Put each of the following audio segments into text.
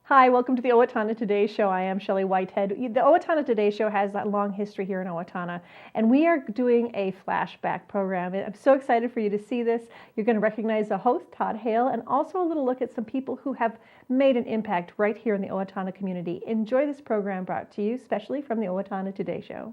Hi, welcome to the Owatonna Today Show. I am Shelley Whitehead. The Owatonna Today Show has a long history here in Owatonna, and we are doing a flashback program. I'm so excited for you to see this. You're going to recognize the host, Todd Hale, and also a little look at some people who have made an impact right here in the Owatonna community. Enjoy this program brought to you specially from the Owatonna Today Show.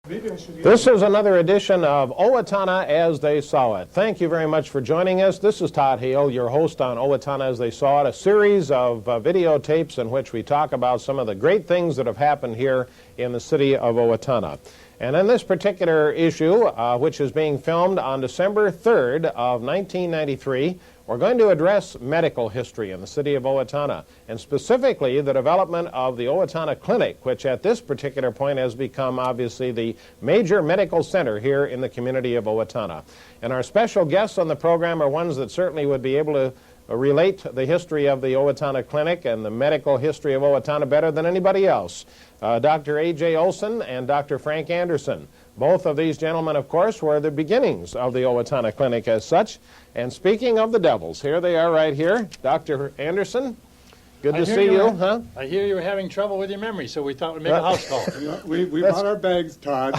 This is another edition of Owatonna as They Saw It. Thank you very much for joining us. This is Todd Hale, your host on Owatonna as They Saw It, a series of videotapes in which we talk about some of the great things that have happened here in the city of Owatonna. And in this particular issue, which is being filmed on December 3rd of 1993, we're going to address medical history in the city of Owatonna, and specifically the development of the Owatonna Clinic, which at this particular point has become obviously the major medical center here in the community of Owatonna. And our special guests on the program are ones that certainly would be able to relate the history of the Owatonna Clinic and the medical history of Owatonna better than anybody else. Dr. A.J. Olson and Dr. Frank Anderson. Both of these gentlemen, of course, were the beginnings of the Owatonna Clinic as such. And speaking of the devils, here they are right here. Dr. Anderson, good to see you. Huh? I hear you were having trouble with your memory, so we thought we'd make a house call. We brought our bags, Todd,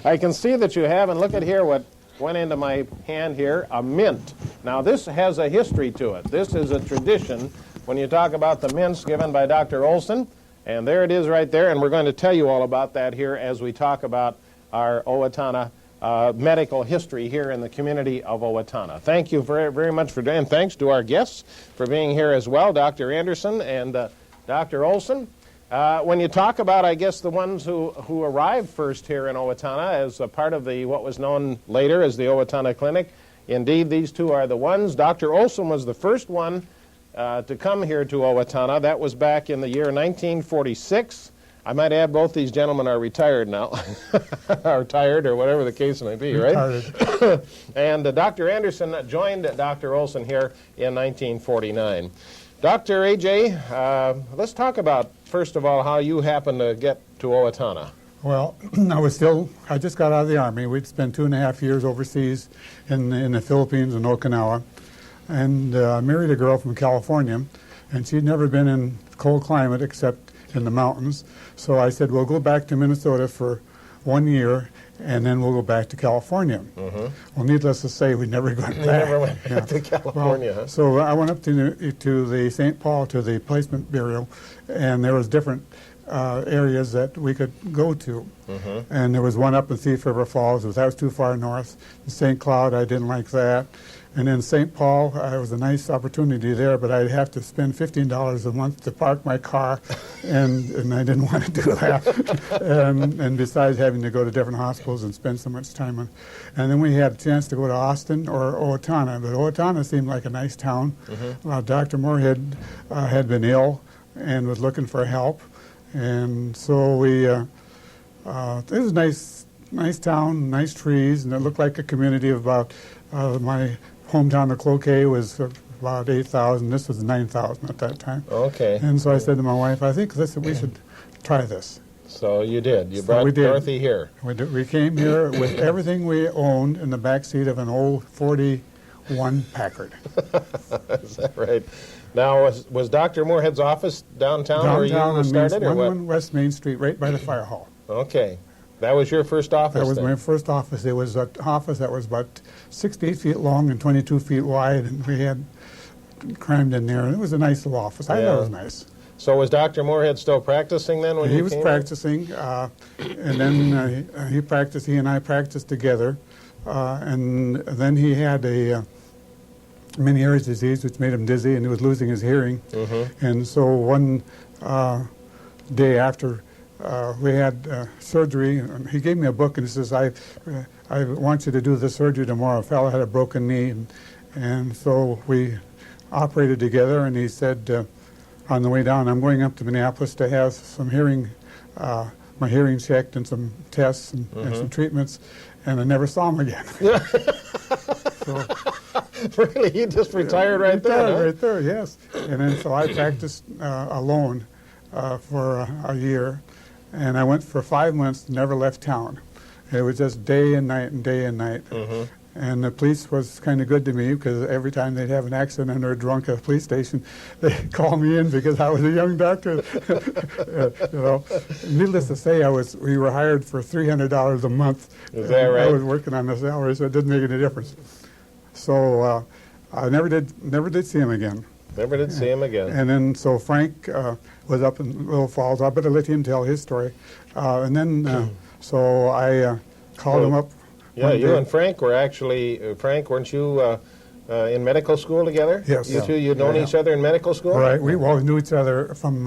I can see that you have, and look at here what went into my hand here, a mint. Now this has a history to it. This is a tradition when you talk about the mints given by Dr. Olson. And there it is right there, and we're going to tell you all about that here as we talk about our Owatonna medical history here in the community of Owatonna. Thank you very, very much for doing, and thanks to our guests for being here as well, Dr. Anderson and Dr. Olson. When you talk about, I guess, the ones who arrived first here in Owatonna as a part of the what was known later as the Owatonna Clinic, indeed these two are the ones. Dr. Olson was the first one to come here to Owatonna. That was back in the year 1946. I might add both these gentlemen are retired now, or tired, or whatever the case may be, right? And Dr. Anderson joined Dr. Olson here in 1949. Dr. A.J., let's talk about, first of all, how you happened to get to Owatonna. Well, I just got out of the Army. We'd spent 2.5 years overseas in the Philippines and Okinawa. And I married a girl from California, and she'd never been in cold climate except in the mountains. So I said, we'll go back to Minnesota for 1 year, and then we'll go back to California. Mm-hmm. Well, needless to say, we never went back. Never went back to California, huh? So I went up to the St. Paul, to the placement bureau, and there was different areas that we could go to. Mm-hmm. And there was one up in Thief River Falls. That was too far north. St. Cloud, I didn't like that. And in St. Paul, it was a nice opportunity there, but I'd have to spend $15 a month to park my car, and I didn't want to do that. And besides having to go to different hospitals and spend so much time on. And then we had a chance to go to Austin or Owatonna, but Owatonna seemed like a nice town. Mm-hmm. Dr. Moorhead had been ill and was looking for help, and so it was a nice town, nice trees, and it looked like a community of about my hometown of Cloquet was about 8,000. This was 9,000 at that time. Okay. And so I said to my wife, I think we should try this. So you did. You brought Dorothy here. We came here with everything we owned in the back seat of an old 41 Packard. Is that right? Now, was Dr. Moorhead's office downtown where you started, or what? 1 West Main Street, right by the fire hall. Okay. That was your first office? That was my first office. It was an office that was about 68 feet long and 22 feet wide, and we had crammed in there. And it was a nice little office. I thought it was nice. So was Dr. Moorhead still practicing then when you came? He was practicing, and then he practiced. He and I practiced together, and then he had a Meniere's disease, which made him dizzy, and he was losing his hearing. Mm-hmm. And so one day after we had surgery, and he gave me a book, and he says, I want you to do the surgery tomorrow. A fellow had a broken knee, and so we operated together, and he said on the way down, I'm going up to Minneapolis to have some my hearing checked and some tests and some treatments, and I never saw him again. So, really? He just retired right there, huh? Right there, yes. And then so I practiced alone for a year, and I went for 5 months, never left town. It was just day and night and day and night. Mm-hmm. And the police was kind of good to me because every time they'd have an accident or drunk at a police station, they'd call me in because I was a young doctor. You know, needless to say, we were hired for $300 a month. Is that right? I was working on the salary, so it didn't make any difference. So I never did see him again. Never did see him again. And then so Frank was up in Little Falls. I better let him tell his story. And then so I called him up. Yeah, you and Frank were actually, Frank, weren't you in medical school together? Yes. You two, you'd known each other in medical school? Right. We always knew each other from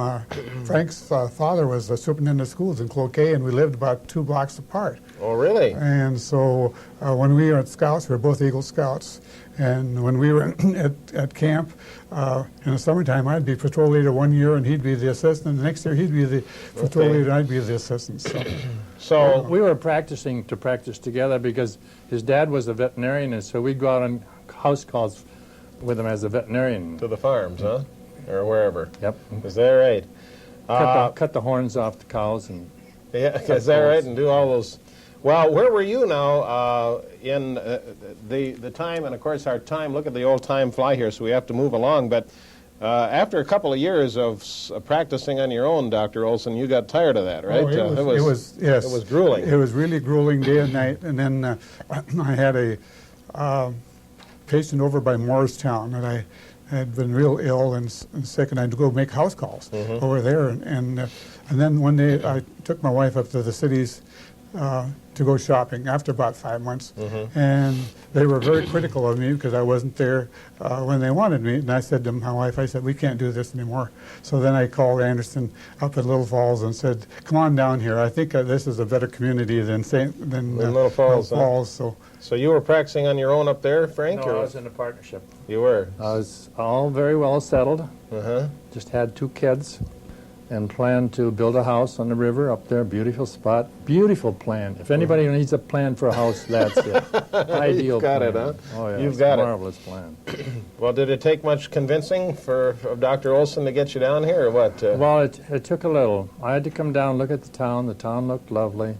Frank's father was the superintendent of schools in Cloquet, and we lived about 2 blocks apart. Oh, really? And so when we were at Scouts, we were both Eagle Scouts. And when we were at camp in the summertime, I'd be patrol leader one year, and he'd be the assistant. The next year, he'd be the patrol leader, and I'd be the assistant. So We were practicing to practice together because his dad was a veterinarian, and so we'd go out on house calls with him as a veterinarian. to the farms, huh? Or wherever. Yep. Is that right? Cut the horns off the cows and Yeah, is that right? And do all those. Well, where were you now in the time, and of course our time, look at the old time fly here, so we have to move along, but after a couple of years of practicing on your own, Dr. Olson, you got tired of that, right? Oh, it was yes. It was grueling. It was really grueling day and night. And then I had a patient over by Morristown, and I had been real ill and sick, and I had to go make house calls over there. And then one day I took my wife up to the cities to go shopping after about 5 months. And they were very critical of me because I wasn't there when they wanted me. And I said to my wife, I said, we can't do this anymore. So then I called Anderson up at Little Falls and said, come on down here. I think this is a better community than Little Falls. So you were practicing on your own up there, Frank? No, or? I was in a partnership. You were? I was all very well settled. Uh-huh. Just had 2 kids and planned to build a house on the river up there. Beautiful spot. Beautiful plan. If anybody needs a plan for a house, that's it. Ideal You've got plan. it, huh? Oh, yeah. You've it's got a it. marvelous plan. Well, did it take much convincing of Dr. Olson to get you down here, or what? Well, it took a little. I had to come down, look at the town. The town looked lovely.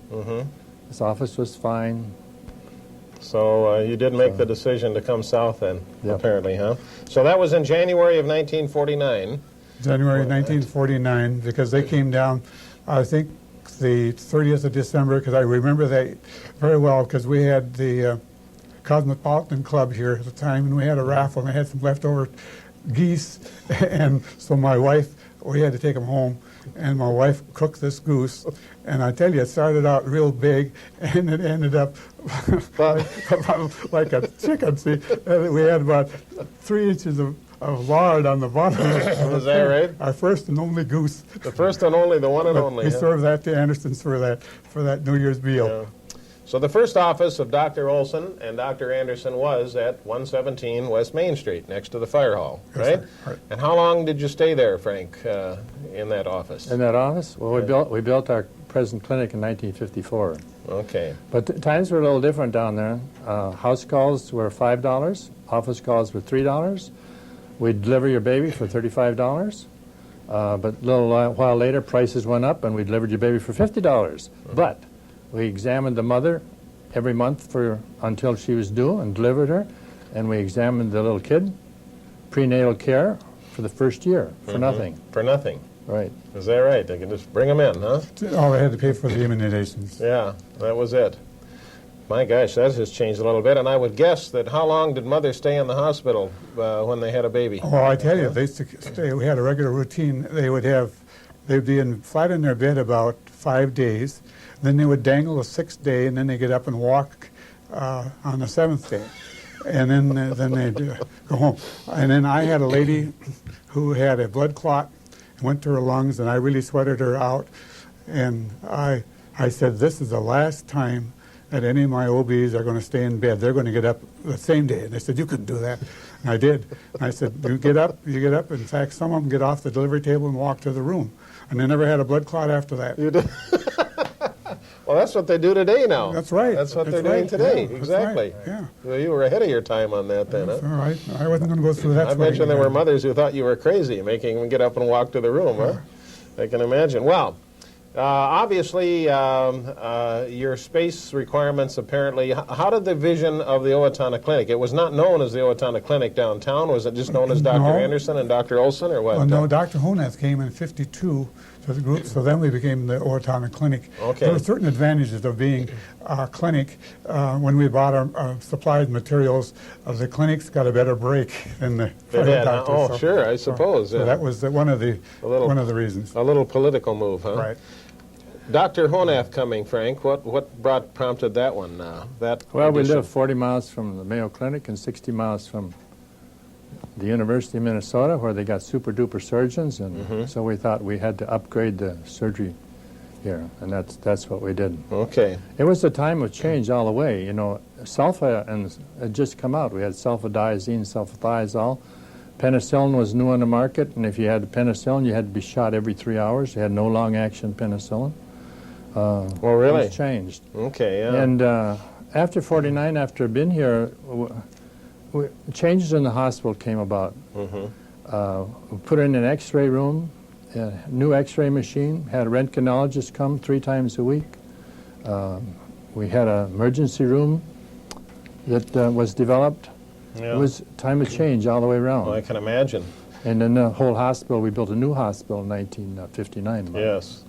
His office was fine. So you did make the decision to come south then, Yep. apparently, huh? So that was in January of 1949. January 1949, because they came down, I think, the 30th of December, because I remember that very well, because we had the Cosmopolitan Club here at the time, and we had a raffle, and I had some leftover geese, and so my wife, we had to take them home, and my wife cooked this goose, and I tell you, it started out real big, and it ended up like a chicken, see? We had about 3 inches of lard on the bottom. Is that right? Our first and only goose. The first and only, the one and only. We huh? served that to Anderson's for that New Year's meal. Yeah. So the first office of Dr. Olson and Dr. Anderson was at 117 West Main Street, next to the fire hall, Yes, right? sir. Right. And how long did you stay there, Frank, in that office? In that office? Well, we built our present clinic in 1954. Okay. But times were a little different down there. House calls were $5. Office calls were $3. We'd deliver your baby for $35. But a little while later, prices went up, and we delivered your baby for $50. But we examined the mother every month until she was due and delivered her, and we examined the little kid, prenatal care, for the first year for nothing. For nothing. Right. Is that right? They can just bring them in, huh? All they had to pay for the immunizations. Yeah, that was it. My gosh, that has changed a little bit. And I would guess that how long did mother stay in the hospital when they had a baby? Oh, I tell you, they used to stay. We had a regular routine. They'd be flat in their bed about 5 days. Then they would dangle the 6th day, and then they get up and walk on the 7th day, and then they'd go home. And then I had a lady who had a blood clot, went to her lungs, and I really sweated her out. And I said, this is the last time that any of my OBs are going to stay in bed. They're going to get up the same day. And they said, you couldn't do that. And I did. And I said, you get up. In fact, some of them get off the delivery table and walk to the room. And they never had a blood clot after that. You did. Well, that's what they do today now. That's right. That's what That's they're doing right. today. Yeah, that's Exactly. right. Yeah. Well, you were ahead of your time on that then, That's huh? all right. I wasn't going to go through that. I mentioned there were mothers who thought you were crazy, making them get up and walk to the room, huh? I can imagine. Well, Obviously, your space requirements apparently, how did the vision of the Owatonna Clinic? It was not known as the Owatonna Clinic downtown. Was it just known as Dr. No. Anderson and Dr. Olson, or what? Well, no, Dr. Honath came in '52 to the group, so then we became the Owatonna Clinic. Okay. There were certain advantages of being a clinic. When we bought our supplies materials, the clinics got a better break than the They private did. doctors. Oh, sure, I suppose. So yeah. that was one of the reasons. A little political move, huh? Right. Dr. Honath coming, Frank. What prompted that one? That Well, we addition? live 40 miles from the Mayo Clinic and 60 miles from the University of Minnesota, where they got super-duper surgeons, and so we thought we had to upgrade the surgery here, and that's what we did. Okay. It was a time of change all the way. You know, sulfa and had just come out. We had sulfadiazine, sulfathiazole. Penicillin was new on the market, and if you had penicillin, you had to be shot every 3 hours. You had no long-action penicillin. Well, really? It's changed. Okay, yeah. And after '49, after I've been here, changes in the hospital came about. We put in an X-ray room, a new X-ray machine, had a röntgenologist come 3 times a week. We had an emergency room that was developed. Yeah. It was time of change all the way around. Well, I can imagine. And in the whole hospital, we built a new hospital in 1959. Yes.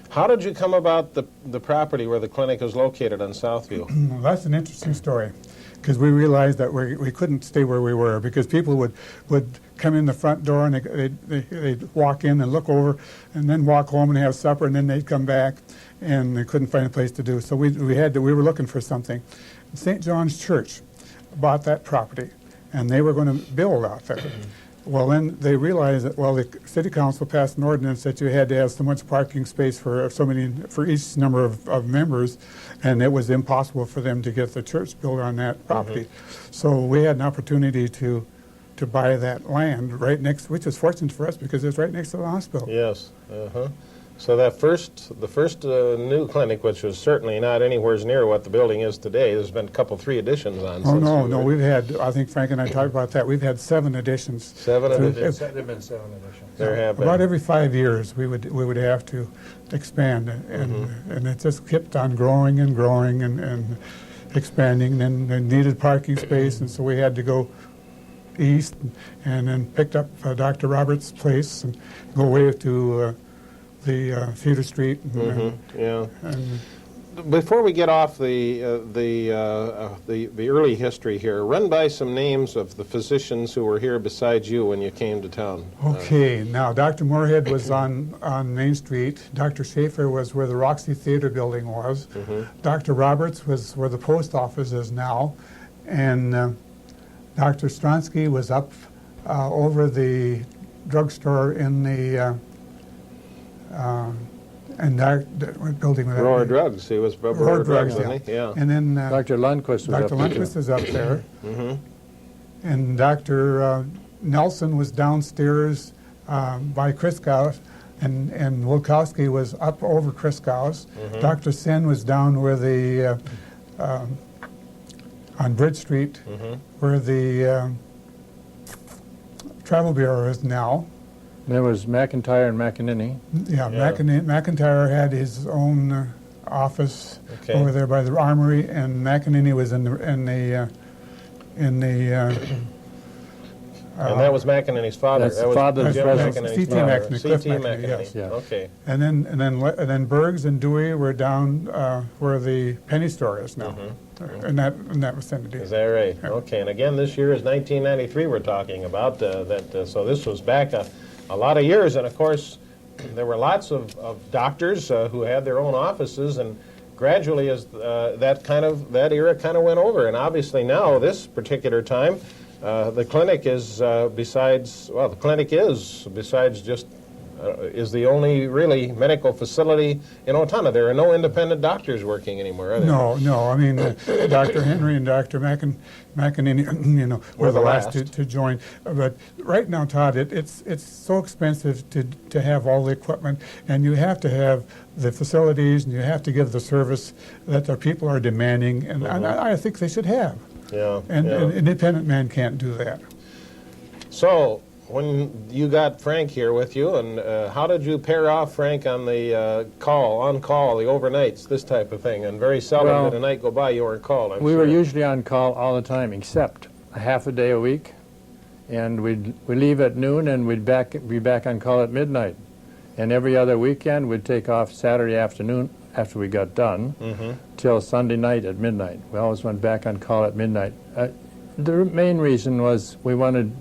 How did you come about the property where the clinic is located on Southview? Well, that's an interesting story, because we realized that we couldn't stay where we were, because people would come in the front door and they'd walk in and look over and then walk home and have supper, and then they'd come back and they couldn't find a place to do. So we were looking for something. St. John's Church bought that property, and they were going to build out there. Well, then they realized that, well, the city council passed an ordinance that you had to have so much parking space for each number of members, and it was impossible for them to get the church built on that property. So we had an opportunity to buy that land right next, which was fortunate for us because it's right next to the hospital. Yes. So the first new clinic, which was certainly not anywhere near what the building is today, there's been 3 additions on. Oh, no, we've had, I think Frank and I talked about that, we've had 7 additions. 7 additions. There have been 7 additions. There have been. About every 5 years, we would have to expand, and it just kept on growing and growing and expanding, and they needed parking space, and so we had to go east, and then picked up Dr. Roberts' place and go away to the Theater Street. Yeah. Before we get off the early history here, run by some names of the physicians who were here besides you when you came to town. Okay, now Dr. Moorhead was on Main Street. Dr. Schaefer was where the Roxy Theater building was. Dr. Roberts was where the post office is now. And Dr. Stronsky was up over the drugstore in the what building was that? Roar Drugs. He was Roar Drugs, wasn't he? Yeah. And then Dr. Lundquist was Dr. up there. Lundquist was up there. And Dr. Nelson was downstairs by Christgau's, and Wilkowski was up over Christgau's. Dr. Sen was down where the on Bridge Street, where the Travel Bureau is now. There was McIntyre and McEnany. Yeah, McIntyre had his own office over there by the Armory, and McEnany was in the And that was McEnany's father. That's that was father's Jim brother. McEnany's C.T. father. McEnany, C.T. Cliff McEnany, McEnany. yes. Yeah. Okay. And then Bergs and Dewey were down where the penny store is now, in that vicinity. Is that right? Okay. And again, this year is 1993. We're talking about that. So this was back a lot of years, and of course, there were lots of doctors who had their own offices, and gradually, as that era kind of went over, and obviously now, this particular time, the clinic is is the only really medical facility in Owatonna. There are no independent doctors working anymore, are there? No. I mean, Dr. Henry and Dr. McEnany, were the last to join. But right now, Todd, it's so expensive to have all the equipment, and you have to have the facilities, and you have to give the service that the people are demanding, and I think they should have. Yeah. And an independent man can't do that. So, when you got Frank here with you, and how did you pair off Frank on the on call, the overnights, this type of thing? And very seldom did a night go by you weren't called, I'm We sure. were usually on call all the time, except a half a day a week, and we'd leave at noon, and we'd be back on call at midnight. And every other weekend, we'd take off Saturday afternoon after we got done, till Sunday night at midnight. We always went back on call at midnight. The main reason was we wanted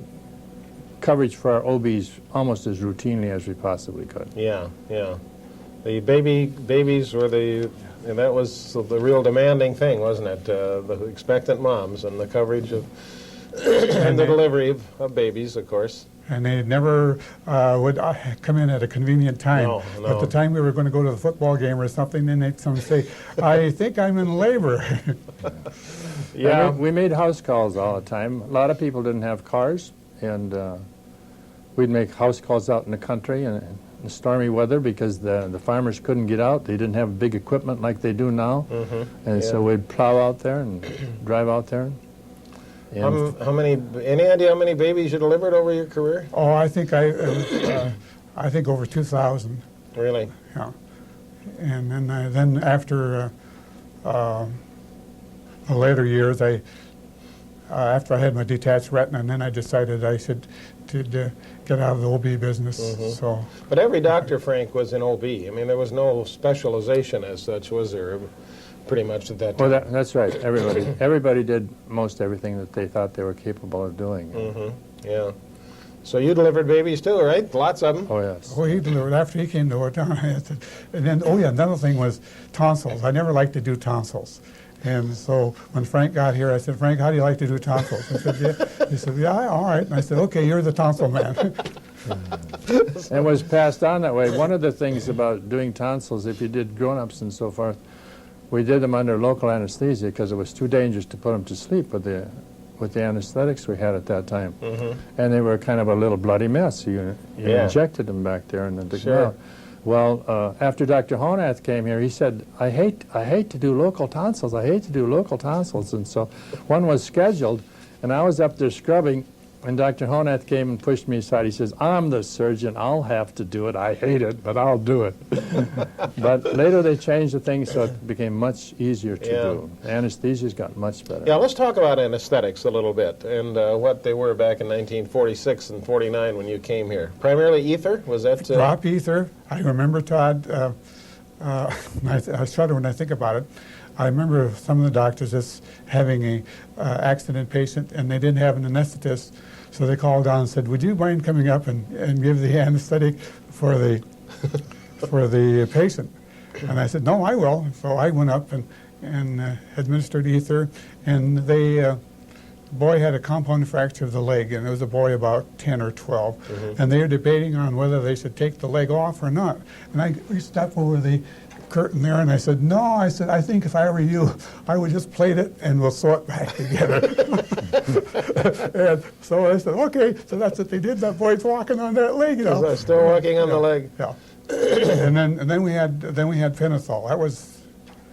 coverage for our OBs almost as routinely as we possibly could. Yeah, yeah. The babies were and that was the real demanding thing, wasn't it? The expectant moms and the coverage of and the delivery of babies, of course. And they never would come in at a convenient time. No. But the time we were going to go to the football game or something, then they'd come say, I think I'm in labor. Yeah. We made house calls all the time. A lot of people didn't have cars, and we'd make house calls out in the country in stormy weather because the farmers couldn't get out. They didn't have big equipment like they do now. And so we'd plow out there and drive out there. Any idea how many babies you delivered over your career? Oh, I think I think over 2,000. Really? Yeah. And then after the later years, after I had my detached retina, and then I decided I should get out of the OB business. So. But every doctor, Frank, was in OB. I mean, there was no specialization as such, was there? Pretty much at that time. Well, that's right. Everybody did most everything that they thought they were capable of doing. Yeah. So you delivered babies too, right? Lots of them. Oh, yes. Oh, he delivered after he came to Owatonna. And then, another thing was tonsils. I never liked to do tonsils. And so when Frank got here, I said, Frank, how do you like to do tonsils? He said, yeah. He said, yeah, all right. And I said, okay, you're the tonsil man. It was passed on that way. One of the things about doing tonsils, if you did grown-ups and so forth, we did them under local anesthesia because it was too dangerous to put them to sleep with the anesthetics we had at that time. And they were kind of a little bloody mess. You injected them back there and then took them out. Well, after Dr. Honath came here, he said, I hate to do local tonsils. I hate to do local tonsils. And so one was scheduled, and I was up there scrubbing, and Dr. Honath came and pushed me aside. He says, I'm the surgeon. I'll have to do it. I hate it, but I'll do it. But later they changed the thing so it became much easier to do. Anesthesia's gotten much better. Yeah, let's talk about anesthetics a little bit and what they were back in 1946 and 49 when you came here. Primarily ether? Was that? Drop ether. I remember, Todd, I shudder when I think about it. I remember some of the doctors just having a accident patient, and they didn't have an anesthetist, so they called down and said, would you mind coming up and give the anesthetic for the patient? And I said, no, I will. So I went up and administered ether, and the boy had a compound fracture of the leg, and it was a boy about 10 or 12, and they were debating on whether they should take the leg off or not. And I reached up over the curtain there, and I said, no, I think if I were you, I would just plate it and we'll sew it back together. And so I said, okay, so that's what they did. That boy's walking on that leg, you know. Still walking on the leg. Yeah. and then we had phenethol.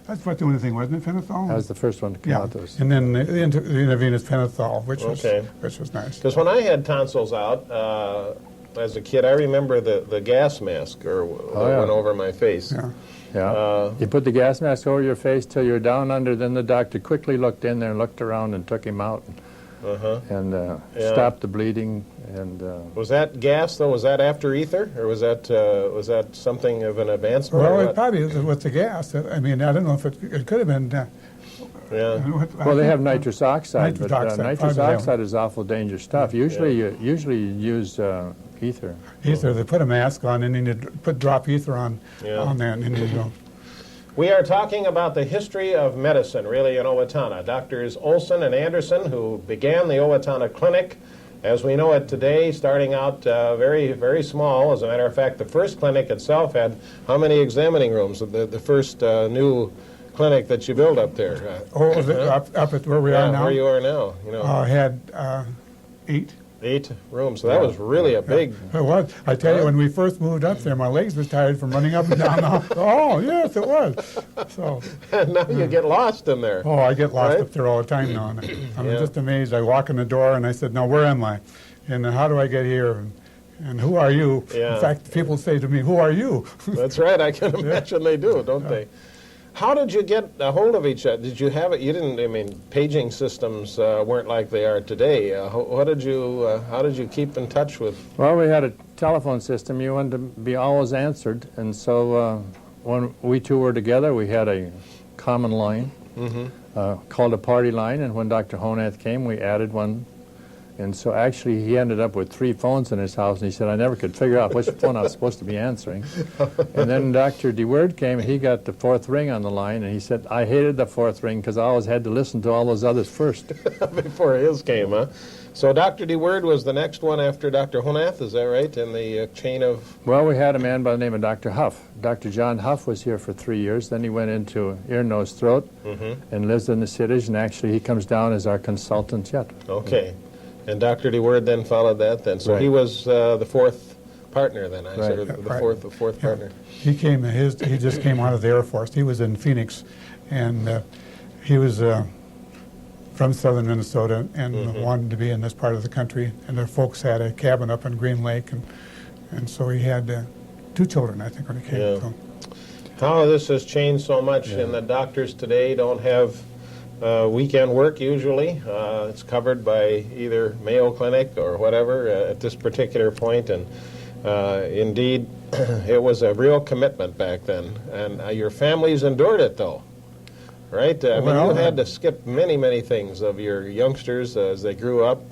That's what the only thing, wasn't it? Phenethol. That was the first one to come out to us. And then the intravenous phenethol, which was nice. Because when I had tonsils out as a kid, I remember the gas mask that went over my face. Yeah. You put the gas mask over your face till you're down under, then the doctor quickly looked in there and looked around and took him out and stopped the bleeding. And was that gas, though? Was that after ether? Or was that something of an advancement? Well, it probably was with the gas. I mean, I don't know if it could have been... well, they have nitrous oxide, but nitrous oxide is awful dangerous stuff. Usually you use ether. Ether, they put a mask on and then you put drop ether on there and then you go. We are talking about the history of medicine, really, in Owatonna. Doctors Olson and Anderson, who began the Owatonna Clinic, as we know it today, starting out very, very small. As a matter of fact, the first clinic itself had how many examining rooms? The first new clinic that you built up there? Was it up at where we are now? Where you are now. You know. Had 8. 8 rooms. So that was really a big... It was. I tell you, when we first moved up there, my legs were tired from running up and down the hall. Oh, yes, it was. So. And now you get lost in there. Oh, I get lost up there all the time now. And I'm just amazed. I walk in the door and I said, now, where am I? and how do I get here, and who are you? Yeah. In fact, people say to me, who are you? That's right. I can imagine they do, don't they? How did you get a hold of each other? Did you have it? You didn't. I mean, paging systems weren't like they are today. How did you keep in touch with? Well, we had a telephone system. You wanted to be always answered, and so when we two were together, we had a common line called a party line. And when Dr. Honath came, we added one. And so actually he ended up with 3 phones in his house, and he said, I never could figure out which phone I was supposed to be answering. And then Dr. DeWord came, and he got the 4th ring on the line, and he said, I hated the 4th ring because I always had to listen to all those others first. Before his came, huh? So Dr. DeWord was the next one after Dr. Honath, is that right, in the chain of... Well, we had a man by the name of Dr. Huff. Dr. John Huff was here for 3 years. Then he went into ear, nose, throat, and lives in the cities, and actually he comes down as our consultant yet. Okay. And Dr. DeWord then followed that then. So he was the 4th partner then, I said, the fourth partner. He came, he just came out of the Air Force. He was in Phoenix, and he was from southern Minnesota and wanted to be in this part of the country. And their folks had a cabin up in Green Lake, and so he had 2 children, I think, when he came. Yeah. So. How this has changed so much, and the doctors today don't have weekend work usually. It's covered by either Mayo Clinic or whatever at this particular point, and indeed it was a real commitment back then. And your families endured it though, right? I mean, you had to skip many, many things of your youngsters as they grew up,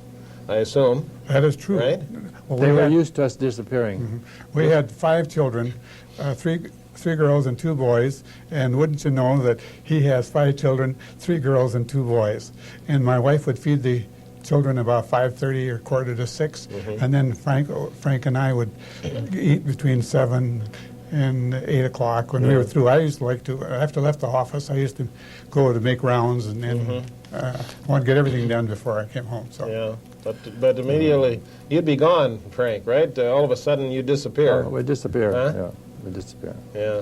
I assume. That is true. Right? Well, They were used to us disappearing. We had 5 children, 3 girls and 2 boys, and wouldn't you know that he has 5 children, 3 girls and 2 boys. And my wife would feed the children about 5:30 or 5:45, and then Frank and I would eat between 7 and 8 o'clock when we were through. I used to like to, after I left the office, I used to go to make rounds and want to get everything done before I came home. So. Yeah, but immediately you'd be gone, Frank, right? All of a sudden you disappear. We disappear, Huh? We disappear. Yeah.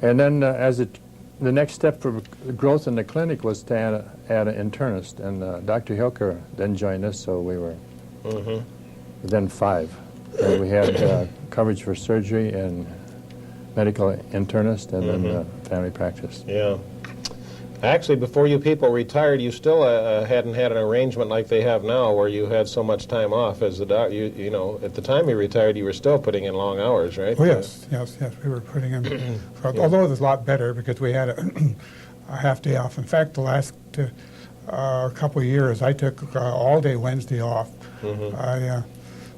And then the next step for growth in the clinic was to add an internist, and Dr. Hilker then joined us, so we were then 5. And we had coverage for surgery and medical internist, and then family practice. Yeah. Actually, before you people retired, you still hadn't had an arrangement like they have now, where you had so much time off as the doc. You know, at the time you retired, you were still putting in long hours, right? Oh yes, we were putting in. Although it was a lot better because we had a half day off. In fact, the last couple of years, I took all day Wednesday off. I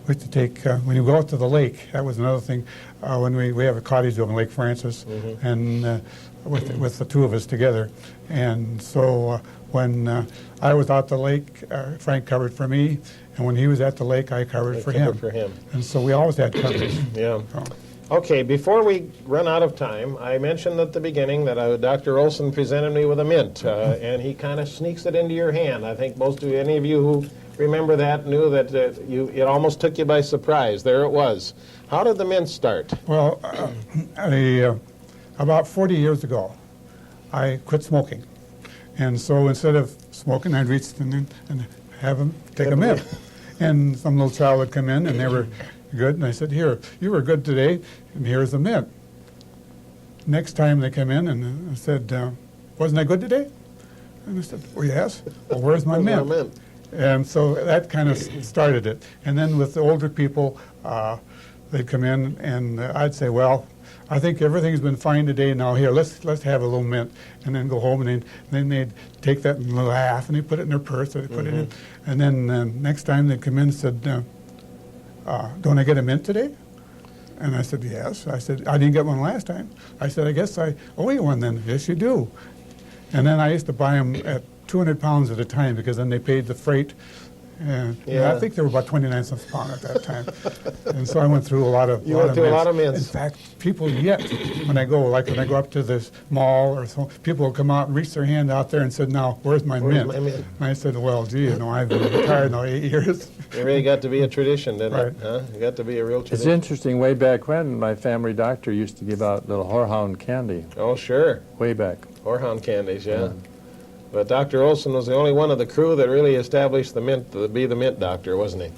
used to take when you go out to the lake. That was another thing. When we have a cottage over in Lake Francis, and with the 2 of us together, and so when I was out the lake, Frank covered for me, and when he was at the lake, I covered for him. And so we always had coverage. Yeah. So. Okay, before we run out of time, I mentioned at the beginning that Dr. Olson presented me with a mint, and he kind of sneaks it into your hand. I think any of you who remember that knew that it almost took you by surprise. There it was. How did the mint start? Well, about 40 years ago, I quit smoking. And so instead of smoking, I'd reach and have them take a mint. And some little child would come in, and they were good. And I said, here, you were good today, and here's a mint. Next time they come in, and I said, wasn't I good today? And I said, well, yes. Well, where's my mint? And so that kind of started it. And then with the older people, they'd come in, and I'd say, well, I think everything's been fine today. Now here, let's have a little mint, and then go home, and then they'd take that and laugh, and they'd put it in their purse, or they'd put it in, and then next time they'd come in and said, don't I get a mint today? And I said, yes. I said, I didn't get one last time. I said, I guess I owe you one then. Yes, you do. And then I used to buy them at 200 pounds at a time, because then they paid the freight. And I think they were about 29 cents a pound at that time. And so I went through a lot of mints. In fact, people yet, when I go up to this mall or so, people will come out and reach their hand out there and said, now, where's my mint? And I said, well, gee, I've been retired now 8 years. It really got to be a tradition, didn't it? Huh? It got to be a real tradition. It's interesting, way back when, my family doctor used to give out little horehound candy. Oh, sure. Way back. Horehound candies, yeah. But Dr. Olson was the only one of the crew that really established the mint to be the mint doctor, wasn't he?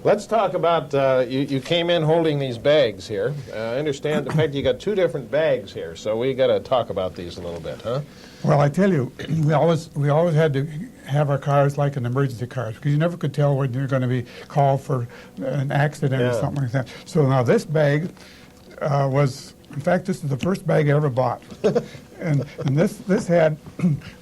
Let's talk about, you came in holding these bags here. I understand, in fact, you got 2 different bags here, so we got to talk about these a little bit, huh? Well, I tell you, we always had to have our cars like an emergency cars because you never could tell when you're going to be called for an accident or something like that. So now this bag was, in fact, this is the first bag I ever bought. And this had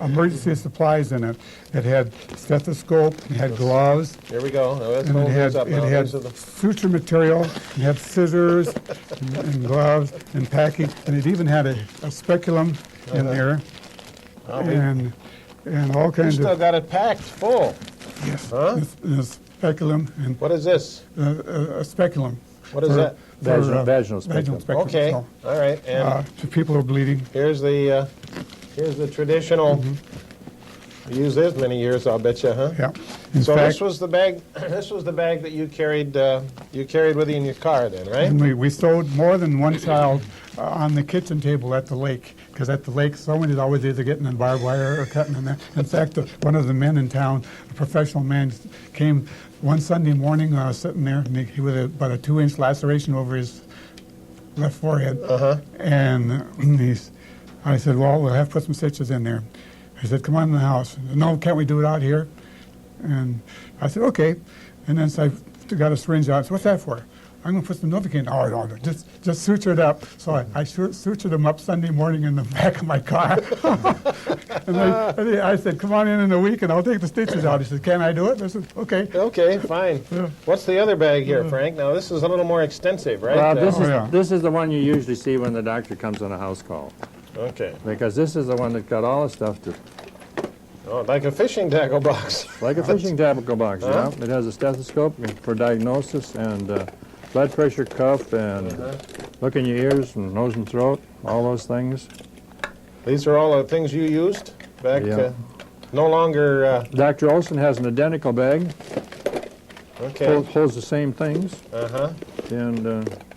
emergency supplies in it. It had stethoscope, it had gloves. Here we go. Now, let's And hold it had, these up. it Now, had these are the- suture material, it had scissors and gloves and packing, and it even had a speculum in there, and all You kinds still of, got it packed full. yes, Huh? a speculum and What is this? a speculum. What is that? Vaginal speculum. Okay, so, all right. And to people who are bleeding. here's the traditional. You used this many years, I'll bet you, huh? Yeah. In So fact, this was the bag. This was the bag that you carried. You carried with you in your car, then, right? and we stowed more than one child on the kitchen table at the lake, because at the lake, somebody's always either getting in barbed wire or cutting in there. In fact, one of the men in town, a professional man, came one Sunday morning when I was sitting there, and he with about a 2-inch laceration over his left forehead. And I said, well, we'll have to put some stitches in there. He said, come on in the house. No, can't we do it out here? And I said, okay. And then so I got a syringe out. I said, what's that for? I'm going to put some Novocaine. Oh, no, just suture it up. So I sutured him up Sunday morning in the back of my car. And I said, come on in a week and I'll take the stitches out. He said, can I do it? I said, okay. Okay, fine. What's the other bag here, Frank? Now this is a little more extensive, right? Well, yeah. this is the one you usually see when the doctor comes on a house call, Okay. because this is the one that got all the stuff to, Oh, like a fishing tackle box. like a fishing tackle box. Huh? Yeah, it has a stethoscope for diagnosis and blood pressure cuff and look in your ears and nose and throat, all those things. These are all the things you used back. Yeah. No longer. Dr. Olson has an identical bag, Okay. holds the same things, and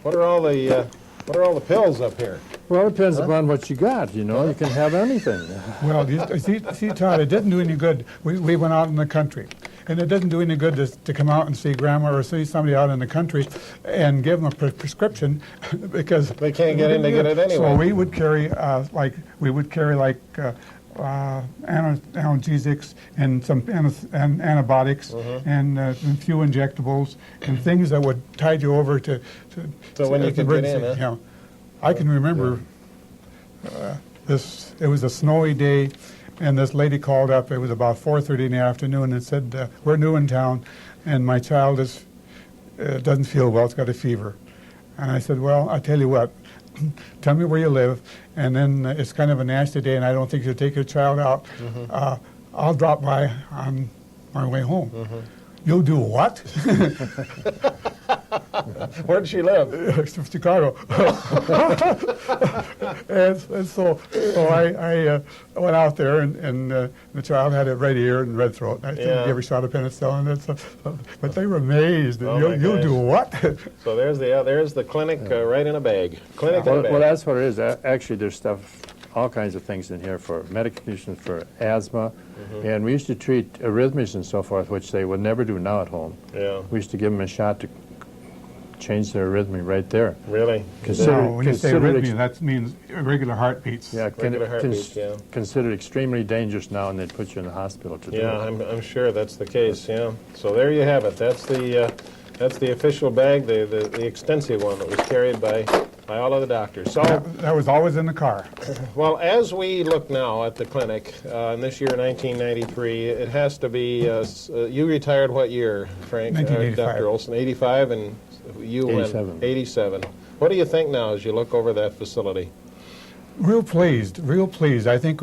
What are all the pills up here? well, it depends upon what you got. You know, you can have anything. Well, you see, Todd, it didn't do any good. We went out in the country, and it doesn't do any good to come out and see grandma or see somebody out in the country and give them a prescription because They can't get in to get it anyway. So we would carry analgesics and some antibiotics and a few injectables and things that would tide you over to So when you could get in, emergency. huh? Yeah. I can remember this. It was a snowy day, and this lady called up. It was about 4:30 in the afternoon, and said, "We're new in town, and my child doesn't feel well. It's got a fever." And I said, "Well, I tell you what. Tell me where you live, and then it's kind of a nasty day, and I don't think you'll take your child out. I'll drop by on my way home." You'll do what? Where did she live? Chicago. and so I went out there, and the child had a red ear and red throat. I Yeah. gave her a shot of penicillin. But they were amazed. Oh, my You'll do what? So there's the clinic right in a bag. Clinic in a bag. Well, that's what it is. Actually, there's stuff, all kinds of things in here for medications for asthma, and we used to treat arrhythmias and so forth, which they would never do now at home. Yeah. We used to give them a shot to change their arrhythmia right there. Really? No, when you say considered arrhythmia, that means irregular heartbeats. Yeah, Regular heartbeats, yeah. considered extremely dangerous now, and they'd put you in the hospital to do Yeah, it. I'm sure that's the case. Yeah. So there you have it. That's the official bag, the extensive one that was carried by all of the doctors. So, That was always in the car. well, as we look now at the clinic in this year, 1993, it has to be. You retired what year, Frank? 1985. Dr. Olson, 85, and you 87. went 87. What do you think now as you look over that facility? Real pleased, real pleased. I think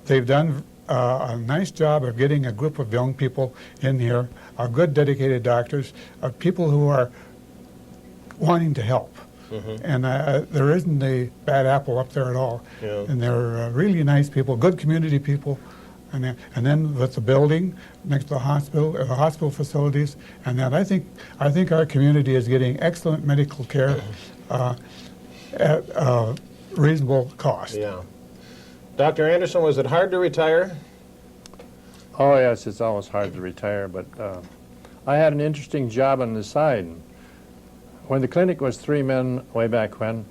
they've done a nice job of getting a group of young people in here, good dedicated doctors, people who are wanting to help. And there isn't a bad apple up there at all. Yeah. And they're really nice people, good community people. And then with the building next to the hospital facilities, and that I think our community is getting excellent medical care at reasonable cost. Yeah. Dr. Anderson, was it hard to retire? Oh, yes, it's always hard to retire, but I had an interesting job on the side. When the clinic was 3 men way back when,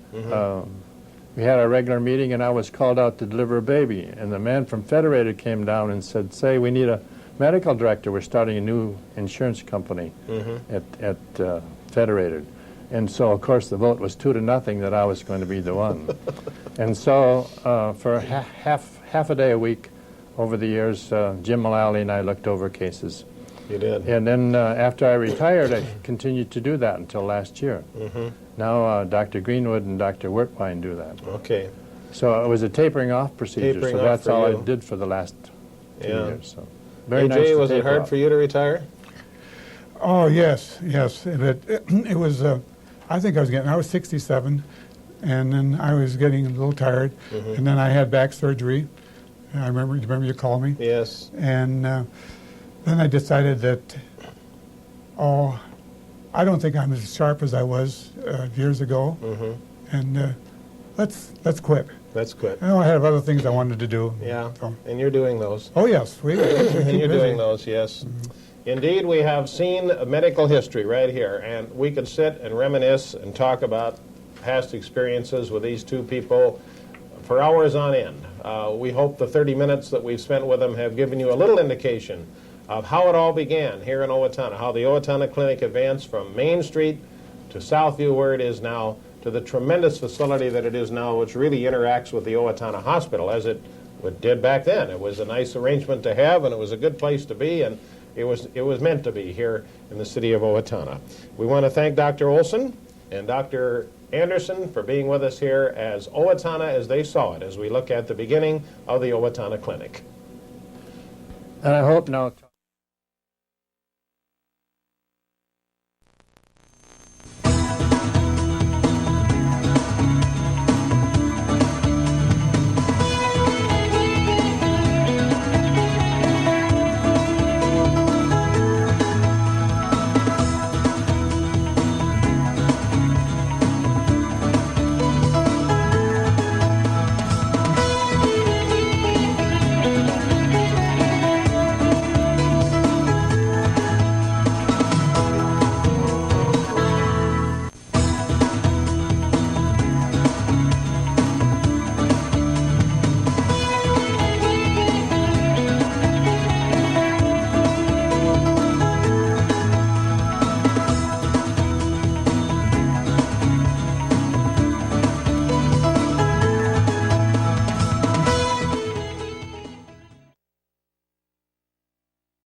we had a regular meeting, and I was called out to deliver a baby. And the man from Federated came down and said, say, we need a medical director. We're starting a new insurance company at Federated. And so, of course, the vote was 2-0 that I was going to be the one. And so for half a day a week over the years, Jim Mullally and I looked over cases. You did. And then after I retired, I continued to do that until last year. Now Dr. Greenwood and Dr. Wertwein do that. Okay. So it was a tapering off procedure, Tapering so off that's for all you. I did for the last 2 Yeah. years. So very AJ, nice to was it taper hard off. for you to retire? Oh, yes, yes. It was, I think I was 67, and then I was getting a little tired, and then I had back surgery. I remember you called me? Yes. And then I decided that, I don't think I'm as sharp as I was years ago, and let's quit. Let's quit. I know I have other things I wanted to do. Yeah, So. and you're doing those. Oh, yes. We And keep you're busy. doing those, yes. Indeed, we have seen a medical history right here, and we could sit and reminisce and talk about past experiences with these two people for hours on end. We hope the 30 minutes that we've spent with them have given you a little indication of how it all began here in Owatonna, how the Owatonna Clinic advanced from Main Street to Southview, where it is now, to the tremendous facility that it is now, which really interacts with the Owatonna Hospital as it did back then. It was a nice arrangement to have, and it was a good place to be, and it was meant to be here in the city of Owatonna. We want to thank Dr. Olson and Dr. Anderson for being with us here as Owatonna as they saw it, as we look at the beginning of the Owatonna Clinic. And I hope now